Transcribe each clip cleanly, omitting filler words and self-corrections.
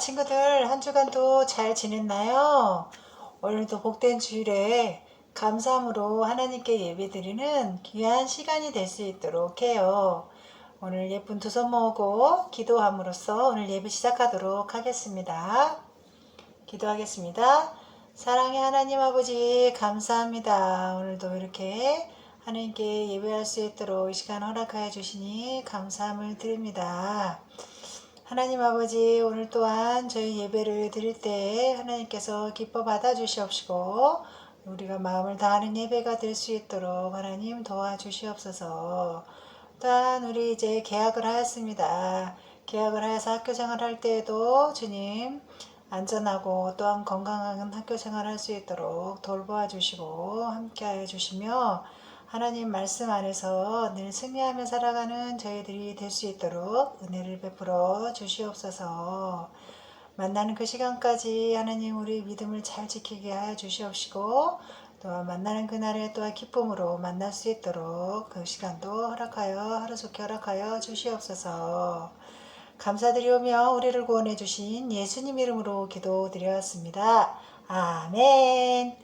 친구들 한 주간도 잘 지냈나요? 오늘도 복된 주일에 감사함으로 하나님께 예배드리는 귀한 시간이 될 수 있도록 해요. 오늘 예쁜 두 손 모으고 기도함으로써 오늘 예배 시작하도록 하겠습니다. 기도하겠습니다. 사랑의 하나님 아버지 감사합니다. 오늘도 이렇게 하나님께 예배할 수 있도록 이 시간 허락하여 주시니 감사함을 드립니다. 하나님 아버지, 오늘 또한 저희 예배를 드릴 때 하나님께서 기뻐 받아 주시옵시고 우리가 마음을 다하는 예배가 될 수 있도록 하나님 도와주시옵소서. 또한 우리 이제 개학을 하였습니다. 개학을 하여서 학교 생활할 때에도 주님 안전하고 또한 건강한 학교 생활할 수 있도록 돌보아 주시고 함께하여 주시며 하나님 말씀 안에서 늘 승리하며 살아가는 저희들이 될 수 있도록 은혜를 베풀어 주시옵소서. 만나는 그 시간까지 하나님 우리 믿음을 잘 지키게 하여 주시옵시고 또한 만나는 그날에 또한 기쁨으로 만날 수 있도록 그 시간도 허락하여 하루속히 허락하여 주시옵소서. 감사드리오며 우리를 구원해 주신 예수님 이름으로 기도드렸습니다. 아멘.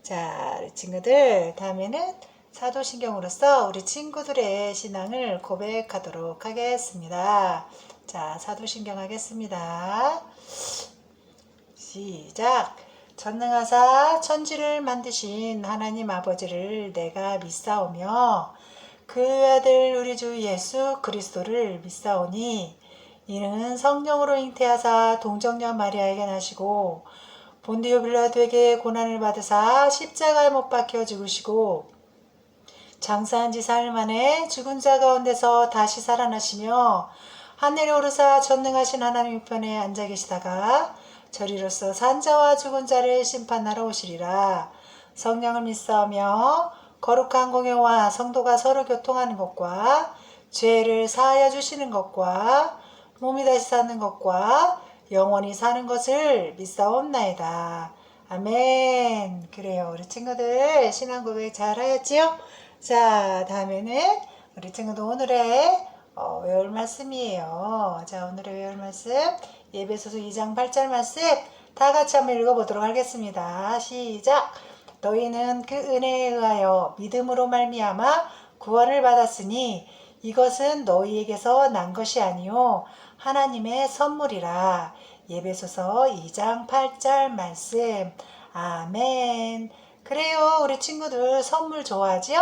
자, 우리 친구들 다음에는 사도신경으로서 우리 친구들의 신앙을 고백하도록 하겠습니다. 자, 사도신경 하겠습니다. 시작. 전능하사 천지를 만드신 하나님 아버지를 내가 믿사오며 그 아들 우리 주 예수 그리스도를 믿사오니 이는 성령으로 잉태하사 동정녀 마리아에게 나시고 본디오 빌라도에게 고난을 받으사 십자가에 못 박혀 죽으시고 장사한 지 사흘 만에 죽은 자 가운데서 다시 살아나시며 하늘에 오르사 전능하신 하나님 우편에 앉아 계시다가 저리로서 산 자와 죽은 자를 심판하러 오시리라. 성령을 믿사오며 거룩한 공회와 성도가 서로 교통하는 것과 죄를 사하여 주시는 것과 몸이 다시 사는 것과 영원히 사는 것을 믿사옵나이다. 아멘. 그래요. 우리 친구들 신앙 고백 잘 하였지요? 자, 다음에는 우리 친구들 오늘의 외울 말씀이에요. 자, 오늘의 외울 말씀 예배소서 2장 8절 말씀 다 같이 한번 읽어보도록 하겠습니다. 시작. 너희는 그 은혜에 의하여 믿음으로 말미암아 구원을 받았으니 이것은 너희에게서 난 것이 아니요 하나님의 선물이라. 예배소서 2장 8절 말씀. 아멘. 그래요. 우리 친구들 선물 좋아하지요?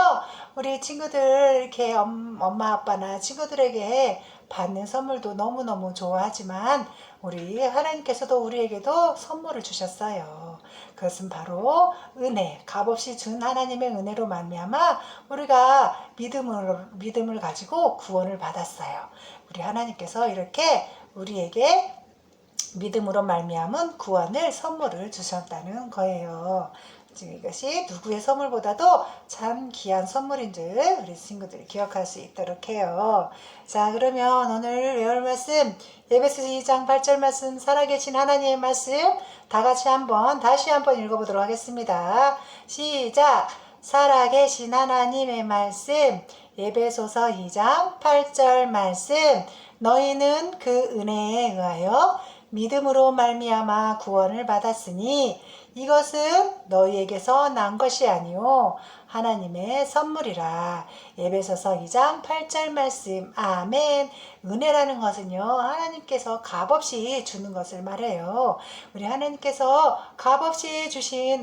우리 친구들 이렇게 엄마 아빠나 친구들에게 받는 선물도 너무너무 좋아하지만 우리 하나님께서도 우리에게도 선물을 주셨어요. 그것은 바로 은혜, 값없이 준 하나님의 은혜로 말미암아 우리가 믿음을 가지고 구원을 받았어요. 우리 하나님께서 이렇게 우리에게 믿음으로 말미암은 구원을 선물을 주셨다는 거예요. 지금 이것이 누구의 선물보다도 참 귀한 선물인 줄 우리 친구들이 기억할 수 있도록 해요. 자, 그러면 오늘 외울 말씀 예배소 2장 8절 말씀 살아계신 하나님의 말씀 다시 한번 읽어보도록 하겠습니다. 시작. 살아계신 하나님의 말씀 예배소서 2장 8절 말씀 너희는 그 은혜에 의하여 믿음으로 말미암아 구원을 받았으니 이것은 너희에게서 난 것이 아니요 하나님의 선물이라. 예배소서 2장 8절 말씀. 아멘. 은혜라는 것은요 하나님께서 값없이 주는 것을 말해요. 우리 하나님께서 값없이 주신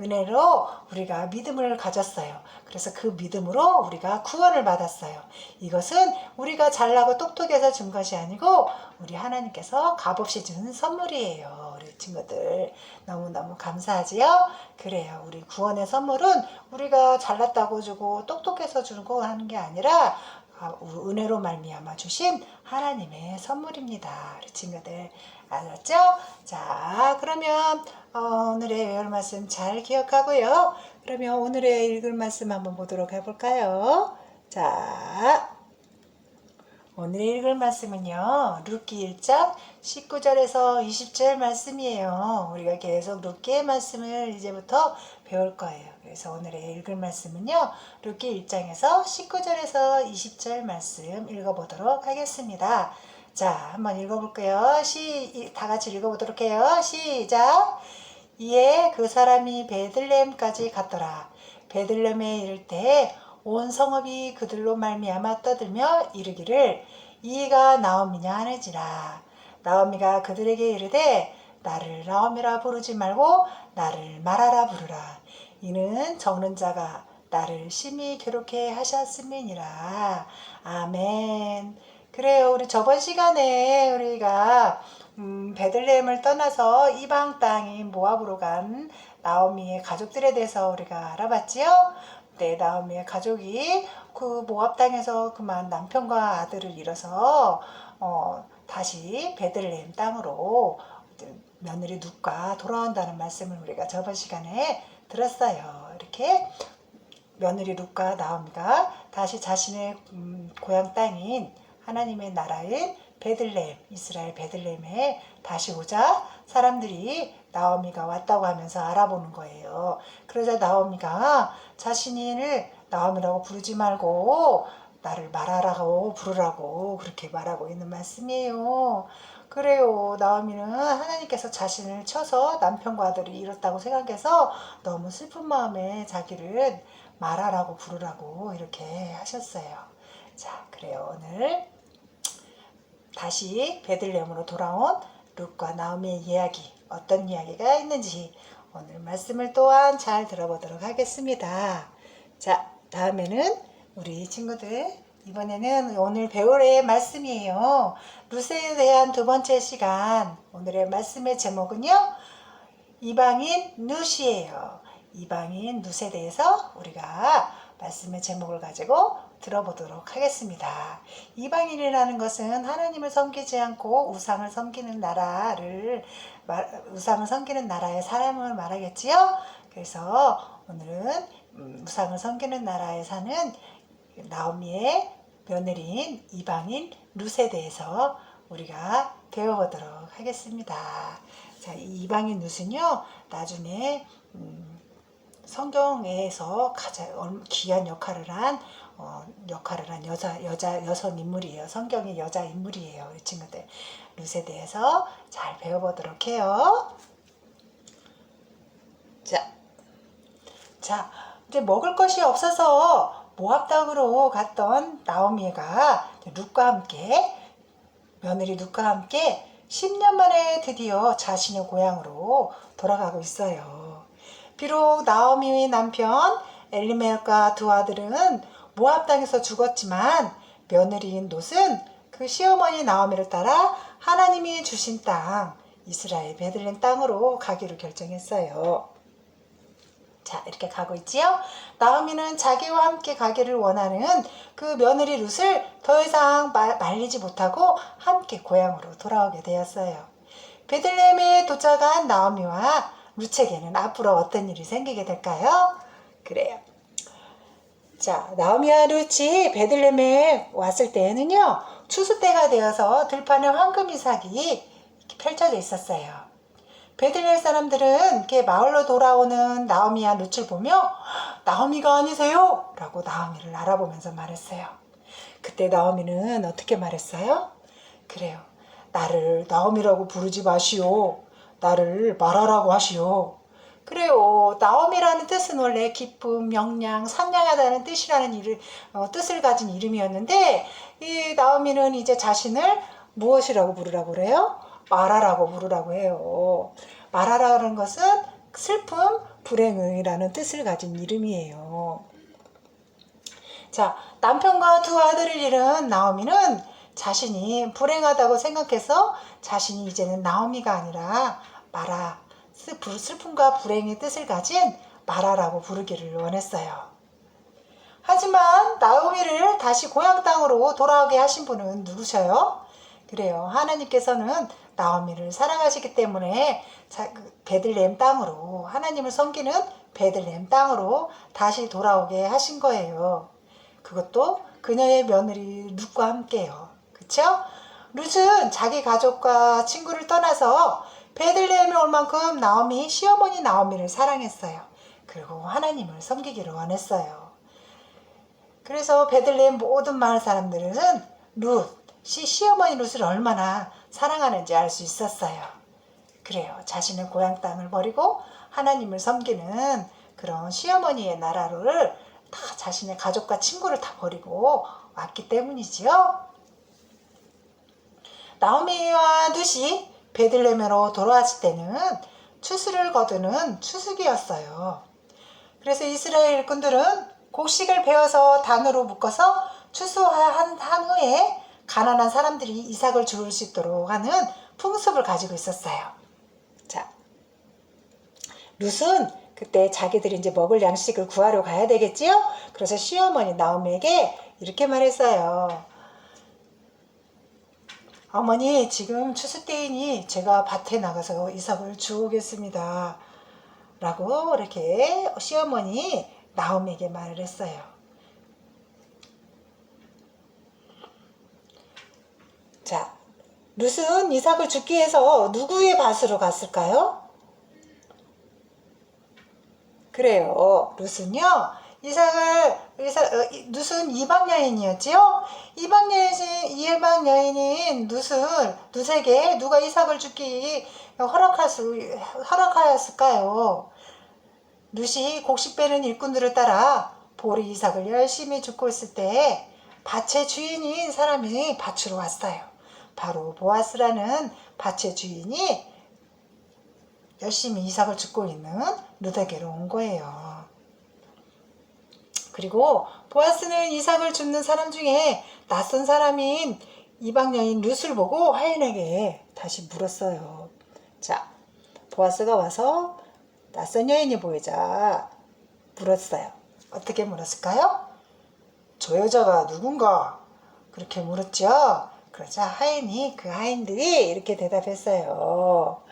은혜로 우리가 믿음을 가졌어요. 그래서 그 믿음으로 우리가 구원을 받았어요. 이것은 우리가 잘나고 똑똑해서 준 것이 아니고 우리 하나님께서 값없이 준 선물이에요. 우리 친구들 너무너무 감사하지요? 그래요. 우리 구원의 선물은 우리가 잘났다고 주고 똑똑해서 주고 하는 게 아니라 은혜로 말미암아 주신 하나님의 선물입니다. 우리 친구들 알았죠? 자, 그러면 오늘의 외울 말씀 잘 기억하고요. 그러면 오늘의 읽을 말씀 한번 보도록 해볼까요? 자, 오늘 읽을 말씀은요 룻기 1장 19절에서 20절 말씀이에요. 우리가 계속 룻기의 말씀을 이제부터 배울 거예요. 그래서 오늘의 읽을 말씀은요 룻기 1장에서 19절에서 20절 말씀 읽어보도록 하겠습니다. 자, 한번 읽어볼게요. 다 같이 읽어보도록 해요. 시작. 이에 그 사람이 베들레헴까지 갔더라. 베들레헴에 이를 때 온 성읍이 그들로 말미암아 떠들며 이르기를 이가 나오미냐 하는지라. 나오미가 그들에게 이르되 나를 나오미라 부르지 말고 나를 마라라 부르라. 이는 적는 자가 나를 심히 괴롭게 하셨음이니라. 아멘. 그래요. 우리 저번 시간에 우리가 베들레헴을 떠나서 이방 땅인 모압으로 간 나오미의 가족들에 대해서 우리가 알아봤지요. 네, 나오미의 가족이 그 모압 땅에서 그만 남편과 아들을 잃어서 다시 베들레헴 땅으로 며느리 룻과 돌아온다는 말씀을 우리가 저번 시간에 들었어요. 이렇게 며느리 룻과 나오미가 다시 자신의 고향 땅인 하나님의 나라인 베들레헴, 이스라엘 베들레헴에 다시 오자 사람들이 나오미가 왔다고 하면서 알아보는 거예요. 그러자 나오미가 자신을 나오미라고 부르지 말고 나를 마라라고 부르라고 그렇게 말하고 있는 말씀이에요. 그래요. 나오미는 하나님께서 자신을 쳐서 남편과 아들을 잃었다고 생각해서 너무 슬픈 마음에 자기를 마라라고 부르라고 이렇게 하셨어요. 자, 그래요. 오늘 다시 베들레헴으로 돌아온 룻과 나오미의 이야기, 어떤 이야기가 있는지 오늘 말씀을 또한 잘 들어보도록 하겠습니다. 자, 다음에는 우리 친구들 이번에는 오늘 배울 말씀이에요. 룻에 대한 두 번째 시간, 오늘의 말씀의 제목은요, 이방인 룻이에요. 이방인 룻에 대해서 우리가 말씀의 제목을 가지고 들어보도록 하겠습니다. 이방인이라는 것은 하나님을 섬기지 않고 우상을 섬기는 나라의 사람을 말하겠지요. 그래서 오늘은 우상을 섬기는 나라에 사는 나오미의 며느리인 이방인 룻에 대해서 우리가 배워보도록 하겠습니다. 자, 이 이방인 룻은요, 나중에 성경에서 가장 귀한 역할을 한 여성 인물이에요. 성경의 여자 인물이에요. 우리 친구들 룻에 대해서 잘 배워보도록 해요. 자, 이제 먹을 것이 없어서 모압 땅으로 갔던 나오미가 며느리 룻과 함께 10년 만에 드디어 자신의 고향으로 돌아가고 있어요. 비록 나오미의 남편 엘리멜과 두 아들은 모압 땅에서 죽었지만 며느리인 롯은 그 시어머니 나오미를 따라 하나님이 주신 땅 이스라엘 베들레헴 땅으로 가기로 결정했어요. 자, 이렇게 가고 있지요. 나오미는 자기와 함께 가기를 원하는 그 며느리 룻을 더 이상 말리지 못하고 함께 고향으로 돌아오게 되었어요. 베들레헴에 도착한 나오미와 룻에게는 앞으로 어떤 일이 생기게 될까요? 그래요. 자, 나오미와 룻이 베들레헴에 왔을 때에는요, 추수 때가 되어서 들판에 황금 이삭이 펼쳐져 있었어요. 베들레헴 사람들은 이렇게 마을로 돌아오는 나오미와 룻을 보며 나오미가 아니세요? 라고 나오미를 알아보면서 말했어요. 그때 나오미는 어떻게 말했어요? 그래요. 나를 나오미라고 부르지 마시오. 나를 마라라고 하시오. 그래요. 나오미라는 뜻은 원래 기쁨, 명량, 상냥하다는 뜻을 가진 이름이었는데 이 나오미는 이제 자신을 무엇이라고 부르라고 그래요? 마라라고 부르라고 해요. 마라라는 것은 슬픔, 불행이라는 뜻을 가진 이름이에요. 자, 남편과 두 아들을 잃은 나오미는 자신이 불행하다고 생각해서 자신이 이제는 나오미가 아니라 마라, 슬픔과 불행의 뜻을 가진 마라라고 부르기를 원했어요. 하지만 나오미를 다시 고향 땅으로 돌아오게 하신 분은 누구셔요? 그래요. 하나님께서는 나오미를 사랑하시기 때문에 베들레헴 땅으로, 하나님을 섬기는 베들레헴 땅으로 다시 돌아오게 하신 거예요. 그것도 그녀의 며느리 룻과 함께요. 그쵸? 룻은 자기 가족과 친구를 떠나서 베들레헴에 올 만큼 시어머니 나오미를 사랑했어요. 그리고 하나님을 섬기기를 원했어요. 그래서 베들레헴 모든 마을 사람들은 룻, 시어머니 룻을 얼마나 사랑하는지 알 수 있었어요. 그래요. 자신의 고향 땅을 버리고 하나님을 섬기는 그런 시어머니의 나라를 다 자신의 가족과 친구를 다 버리고 왔기 때문이지요. 나오미와 룻이 베들레헴으로 돌아왔을 때는 추수를 거두는 추수기였어요. 그래서 이스라엘 일꾼들은 곡식을 베어서 단으로 묶어서 추수한 후에 가난한 사람들이 이삭을 주울 수 있도록 하는 풍습을 가지고 있었어요. 자, 룻은 그때 자기들이 이제 먹을 양식을 구하러 가야 되겠지요? 그래서 시어머니 나오미에게 이렇게 말했어요. 어머니, 지금 추수 때이니 제가 밭에 나가서 이삭을 주우겠습니다. 라고 이렇게 시어머니 나오미에게 말을 했어요. 자, 룻은 이삭을 줍기 위해서 누구의 밭으로 갔을까요? 그래요. 룻은요, 룻은 이방 여인이었지요. 이방 여인인 룻에게 누가 이삭을 주기 허락하였을까요? 룻이 곡식 빼는 일꾼들을 따라 보리 이삭을 열심히 줍고 있을 때 밭의 주인인 사람이 밭으로 왔어요. 바로 보아스라는 밭의 주인이 열심히 이삭을 줍고 있는 룻에게로 온 거예요. 그리고 보아스는 이삭을 줍는 사람 중에 낯선 사람인 이방 여인 룻을 보고 하인에게 다시 물었어요. 자, 보아스가 와서 낯선 여인이 보이자 물었어요. 어떻게 물었을까요? 저 여자가 누군가? 그렇게 물었죠. 그러자 하인들이 이렇게 대답했어요.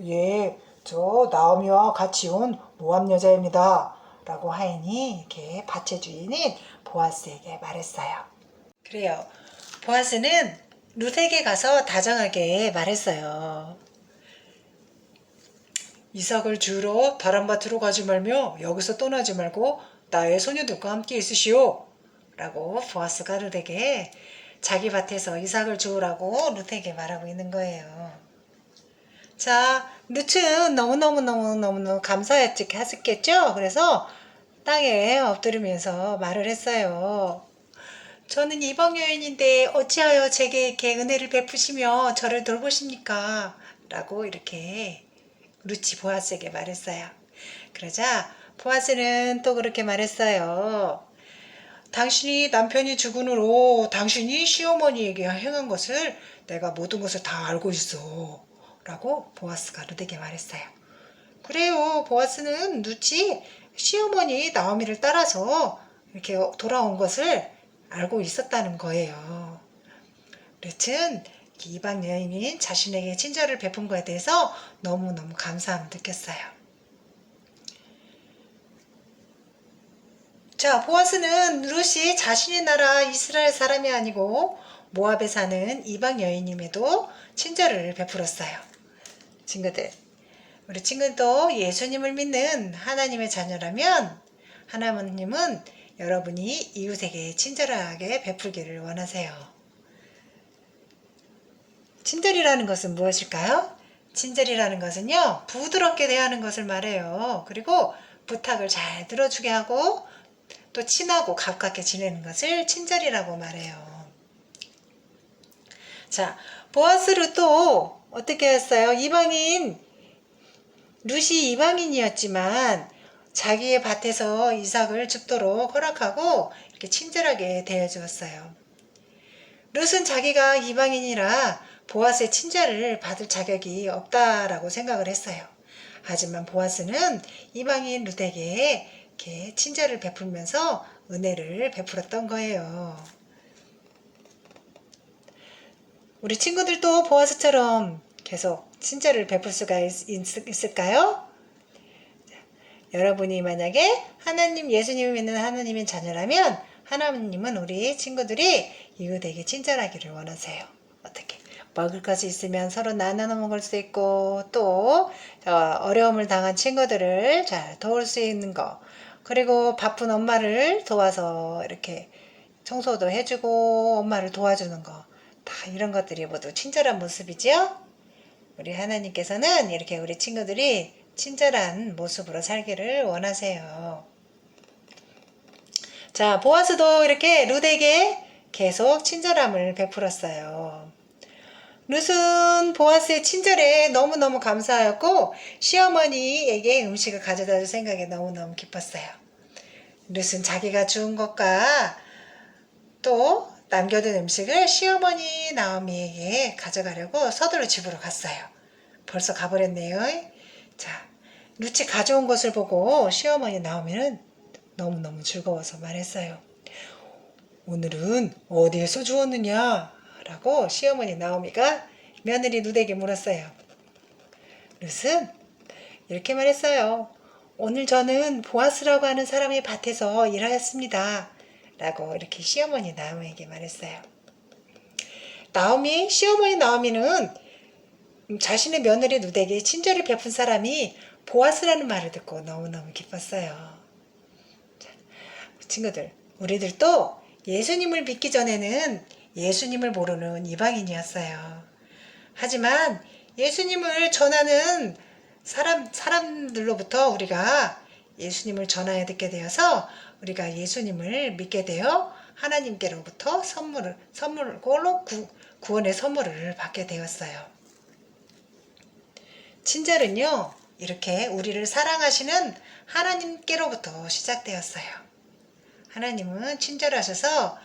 예, 저 나오미와 같이 온 모압 여자입니다. 라고 하인이 이렇게 밭의 주인인 보아스에게 말했어요. 그래요. 보아스는 룻에게 가서 다정하게 말했어요. 이삭을 주우러 다른 밭으로 가지 말며 여기서 떠나지 말고 나의 소녀들과 함께 있으시오. 라고 보아스가 룻에게 자기 밭에서 이삭을 주우라고 룻에게 말하고 있는 거예요. 자, 룻은 너무너무 감사했겠죠? 그래서 땅에 엎드리면서 말을 했어요. 저는 이방 여인인데 어찌하여 제게 이렇게 은혜를 베푸시며 저를 돌보십니까? 라고 이렇게 룻이 보아스에게 말했어요. 그러자 보아스는 또 그렇게 말했어요. 당신이 남편이 죽은 후로 당신이 시어머니에게 행한 것을 내가 모든 것을 다 알고 있어. 라고 보아스가 룻에게 말했어요. 그래요. 보아스는 룻이 시어머니 나오미를 따라서 이렇게 돌아온 것을 알고 있었다는 거예요. 룻은 이방 여인인 자신에게 친절을 베푼 것에 대해서 너무너무 감사함을 느꼈어요. 자, 보아스는 룻이 자신의 나라 이스라엘 사람이 아니고 모압에 사는 이방 여인임에도 친절을 베풀었어요. 친구들, 우리 친구도 예수님을 믿는 하나님의 자녀라면 하나님은 여러분이 이웃에게 친절하게 베풀기를 원하세요. 친절이라는 것은 무엇일까요? 친절이라는 것은요, 부드럽게 대하는 것을 말해요. 그리고 부탁을 잘 들어주게 하고 또 친하고 가깝게 지내는 것을 친절이라고 말해요. 자, 보아스를 또 어떻게 했어요? 룻이 이방인이었지만 자기의 밭에서 이삭을 줍도록 허락하고 이렇게 친절하게 대해주었어요. 룻은 자기가 이방인이라 보아스의 친절을 받을 자격이 없다라고 생각을 했어요. 하지만 보아스는 이방인 룻에게 이렇게 친절을 베풀면서 은혜를 베풀었던 거예요. 우리 친구들도 보아스처럼 계속 친절을 베풀 수가 있을까요? 여러분이 만약에 예수님을 믿는 하나님의 자녀라면 하나님은 우리 친구들이 이웃에게 친절하기를 원하세요. 어떻게? 먹을 것이 있으면 서로 나눠 먹을 수 있고 또 어려움을 당한 친구들을 잘 도울 수 있는 거, 그리고 바쁜 엄마를 도와서 이렇게 청소도 해주고 엄마를 도와주는 거, 다 이런 것들이 모두 친절한 모습이지요. 우리 하나님께서는 이렇게 우리 친구들이 친절한 모습으로 살기를 원하세요. 자, 보아스도 이렇게 룻에게 계속 친절함을 베풀었어요. 룻은 보아스의 친절에 너무너무 감사하였고 시어머니에게 음식을 가져다 줄 생각에 너무너무 기뻤어요. 룻은 자기가 주운 것과 또 남겨둔 음식을 시어머니 나오미에게 가져가려고 서둘러 집으로 갔어요. 벌써 가버렸네요. 자, 룻이 가져온 것을 보고 시어머니 나오미는 너무너무 즐거워서 말했어요. 오늘은 어디에서 주웠느냐? 라고 시어머니 나오미가 며느리 룻에게 물었어요. 룻은 이렇게 말했어요. 오늘 저는 보아스라고 하는 사람의 밭에서 일하였습니다. 라고 이렇게 시어머니 나오미에게 말했어요. 시어머니 나오미는 자신의 며느리 룻에게 친절을 베푼 사람이 보아스라는 말을 듣고 너무너무 기뻤어요. 자, 친구들, 우리들도 예수님을 믿기 전에는 예수님을 모르는 이방인이었어요. 하지만 예수님을 전하는 사람들로부터 우리가 예수님을 전하여 듣게 되어서 우리가 예수님을 믿게 되어 하나님께로부터 구원의 선물을 받게 되었어요. 친절은요, 이렇게 우리를 사랑하시는 하나님께로부터 시작되었어요. 하나님은 친절하셔서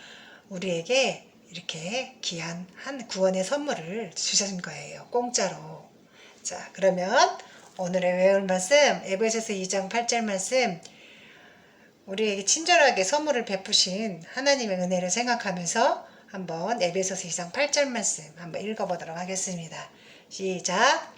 우리에게 이렇게 귀한 한 구원의 선물을 주신 거예요. 공짜로. 자, 그러면 오늘의 외울 말씀 에베소서 2장 8절 말씀, 우리에게 친절하게 선물을 베푸신 하나님의 은혜를 생각하면서 한번 에베소서 2장 8절 말씀 한번 읽어보도록 하겠습니다. 시작.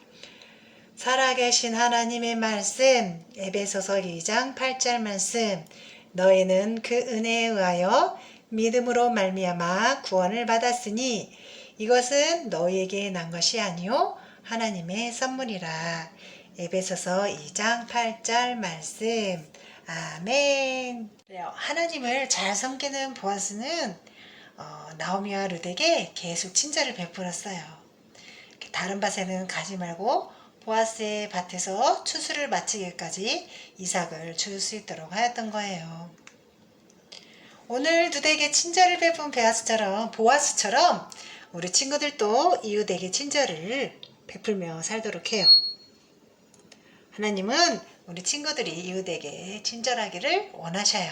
살아계신 하나님의 말씀 에베소서 2장 8절 말씀, 너희는 그 은혜에 의하여 믿음으로 말미암아 구원을 받았으니 이것은 너희에게 난 것이 아니요 하나님의 선물이라. 에베소서 2장 8절 말씀. 아멘. 하나님을 잘 섬기는 보아스는 나오미와 룻에게 계속 친절을 베풀었어요. 다른 밭에는 가지 말고 보아스의 밭에서 추수를 마치기까지 이삭을 줄 수 있도록 하였던 거예요. 오늘 룻에게 친절을 베푼 보아스처럼 우리 친구들도 이웃에게 친절을 베풀며 살도록 해요. 하나님은 우리 친구들이 이웃에게 친절하기를 원하셔요.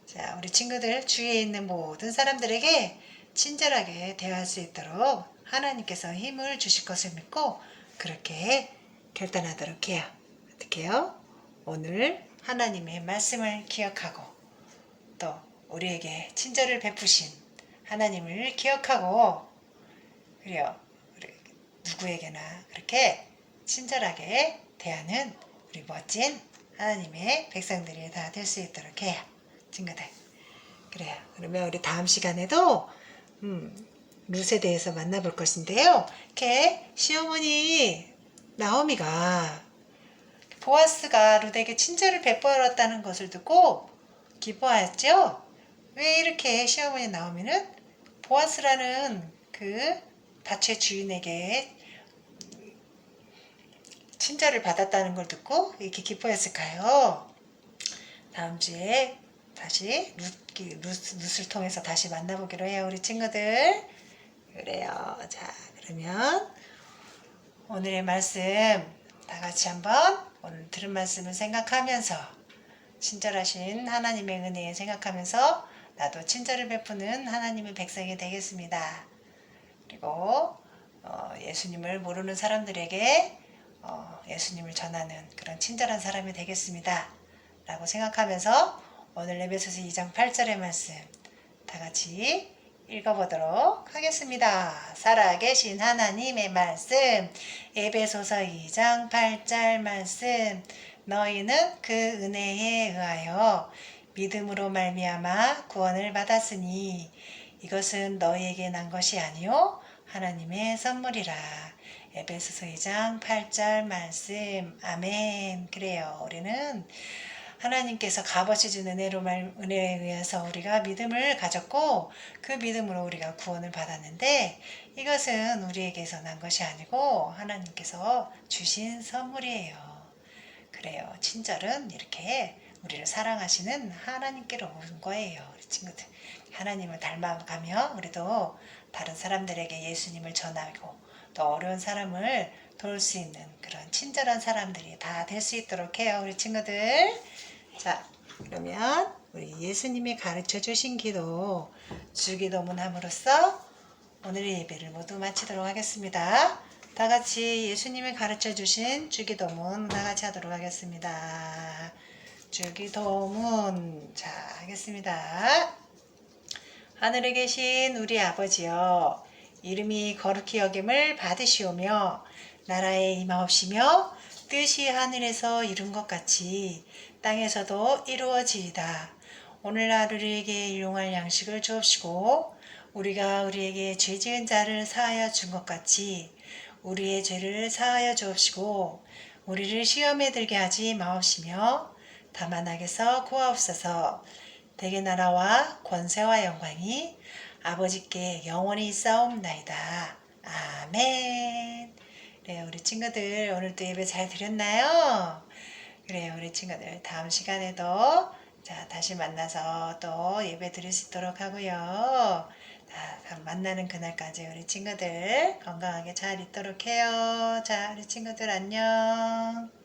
자, 우리 친구들 주위에 있는 모든 사람들에게 친절하게 대할 수 있도록 하나님께서 힘을 주실 것을 믿고 그렇게 결단하도록 해요. 어떻게 해요? 오늘 하나님의 말씀을 기억하고 또 우리에게 친절을 베푸신 하나님을 기억하고 그래요. 누구에게나 그렇게 친절하게 대하는 우리 멋진 하나님의 백성들이 다 될 수 있도록 해요. 친구들. 그래요. 그러면 우리 다음 시간에도 룻에 대해서 만나볼 것인데요. 이렇게 시어머니 나오미가 보아스가 룻에게 친절을 베풀었다는 것을 듣고 기뻐하였죠. 왜 이렇게 시어머니 나오미는 보아스라는 그 밭의 주인에게 친절을 받았다는 걸 듣고 이렇게 기뻐했을까요? 다음 주에 다시 룻을 통해서 다시 만나보기로 해요. 우리 친구들. 그래요. 자, 그러면 오늘의 말씀 다 같이 한번 오늘 들은 말씀을 생각하면서 친절하신 하나님의 은혜 생각하면서 나도 친절을 베푸는 하나님의 백성이 되겠습니다. 그리고 예수님을 모르는 사람들에게 예수님을 전하는 그런 친절한 사람이 되겠습니다. 라고 생각하면서 오늘 에베소서 2장 8절의 말씀 다 같이 읽어보도록 하겠습니다. 살아계신 하나님의 말씀 에베소서 2장 8절 말씀, 너희는 그 은혜에 의하여 믿음으로 말미암아 구원을 받았으니 이것은 너희에게 난 것이 아니요 하나님의 선물이라. 에베소서 2장 8절 말씀. 아멘. 그래요. 우리는 하나님께서 값없이 준 은혜에 의해서 우리가 믿음을 가졌고 그 믿음으로 우리가 구원을 받았는데 이것은 우리에게서 난 것이 아니고 하나님께서 주신 선물이에요. 그래요. 친절은 이렇게 우리를 사랑하시는 하나님께로 온 거예요. 우리 친구들. 하나님을 닮아가며 우리도 다른 사람들에게 예수님을 전하고 또 어려운 사람을 도울 수 있는 그런 친절한 사람들이 다 될 수 있도록 해요. 우리 친구들. 자, 그러면 우리 예수님이 가르쳐 주신 기도, 주기도문 함으로써 오늘의 예배를 모두 마치도록 하겠습니다. 다 같이 예수님이 가르쳐 주신 주기도문 다 같이 하도록 하겠습니다. 주기도문. 자, 하겠습니다. 하늘에 계신 우리 아버지여, 이름이 거룩히 여김을 받으시오며 나라에 임하옵시며 뜻이 하늘에서 이룬 것 같이 땅에서도 이루어지이다. 오늘날 우리에게 일용할 양식을 주옵시고 우리가 우리에게 죄지은 자를 사하여 준 것 같이 우리의 죄를 사하여 주옵시고 우리를 시험에 들게 하지 마옵시며 다만 악에서 구하옵소서. 대개 나라와 권세와 영광이 아버지께 영원히 있사옵나이다. 아멘. 그래요, 우리 친구들 오늘도 예배 잘 드렸나요? 그래요, 우리 친구들 다음 시간에도 다시 만나서 또 예배 드릴 수 있도록 하고요. 만나는 그날까지 우리 친구들 건강하게 잘 있도록 해요. 자, 우리 친구들 안녕.